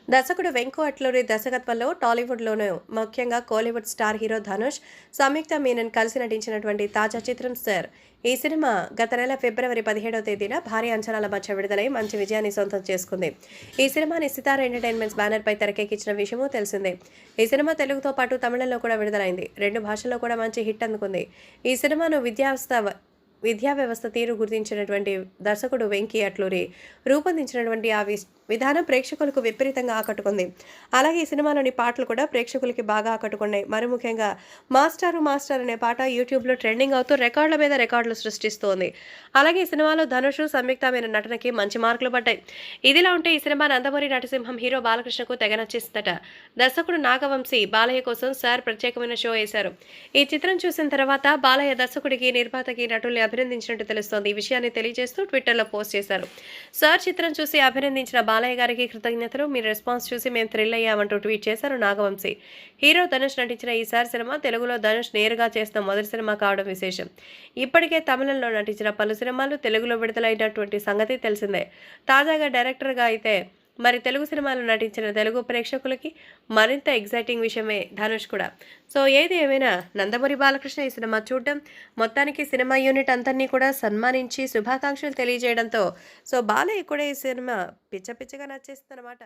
దర్శకుడు వెంకు అట్లూరి దర్శకత్వంలో టాలీవుడ్‌లోనూ ముఖ్యంగా కోలీవుడ్ స్టార్ హీరో ధనుష్, సంయుక్త మీనన్ కలిసి నటించినటువంటి తాజా చిత్రం 'సర్'. ఈ సినిమా గత నెల ఫిబ్రవరి 17వ తేదీన భారీ అంచనాల మధ్య విడుదలై మంచి విజయాన్ని సొంతం చేసుకుంది. ఈ సినిమాని సితార ఎంటర్‌టైన్‌మెంట్స్ బ్యానర్‌పై తెరకెక్కించిన విషయమూ తెలిసిందే. ఈ సినిమా తెలుగుతో పాటు తమిళంలో కూడా విడుదలైంది. 2 భాషల్లో కూడా మంచి హిట్ అందుకుంది. ఈ సినిమాను విద్యా వ్యవస్థ తీరు గుర్తించినటువంటి దర్శకుడు వెంకీ అట్లూరి రూపొందించినటువంటి ఆ విధానం ప్రేక్షకులకు విపరీతంగా ఆకట్టుకుంది. అలాగే ఈ సినిమాలోని పాటలు కూడా ప్రేక్షకులకి బాగా ఆకట్టుకున్నాయి. మరి ముఖ్యంగా మాస్టారు మాస్టర్ అనే పాట యూట్యూబ్లో ట్రెండింగ్ అవుతూ రికార్డుల మీద రికార్డులు సృష్టిస్తోంది. అలాగే ఈ సినిమాలో ధనుష్, సంయుక్త మీనన్ నటనకి మంచి మార్కులు పడ్డాయి. ఇదిలా ఉంటే ఈ సినిమా నందమూరి నటసింహం హీరో బాలకృష్ణకు తెగ నచ్చేసిందట. దర్శకుడు నాగవంశీ బాలయ్య కోసం సార్ ప్రత్యేకమైన షో వేశారు. ఈ చిత్రం చూసిన తర్వాత బాలయ్య దర్శకుడికి, నిర్మాతకి, నటుల్ని అభినందించినట్టు తెలుస్తోంది. ఈ విషయాన్ని తెలియజేస్తూ ట్విట్టర్లో పోస్ట్ చేశారు. సార్ చిత్రం చూసి అభినందించిన బాలయ్య గారికి కృతజ్ఞతలు. మీ రెస్పాన్స్ చూసి మేము థ్రిల్ అయ్యామంటూ ట్వీట్ చేశారు నాగవంశీ. హీరో ధనుష్ నటించిన ఈ సార్ సినిమా తెలుగులో ధనుష్ నేరుగా చేసిన మొదటి సినిమా కావడం విశేషం. ఇప్పటికే తమిళంలో నటించిన పలు సినిమాలు తెలుగులో విడుదలైనటువంటి సంగతి తెలిసిందే. తాజాగా డైరెక్టర్గా అయితే మరి తెలుగు సినిమాలో నటించిన తెలుగు ప్రేక్షకులకి మరింత ఎగ్జైటింగ్ విషయమే ధనుష్ కూడా. సో ఏది ఏమైనా నందమూరి బాలకృష్ణ ఈ సినిమా చూడడం, మొత్తానికి సినిమా యూనిట్ అందరినీ కూడా సన్మానించి శుభాకాంక్షలు తెలియజేయడంతో సో బాలయ్య కూడా ఈ సినిమా పిచ్చ పిచ్చగా నచ్చేస్తుందన్నమాట.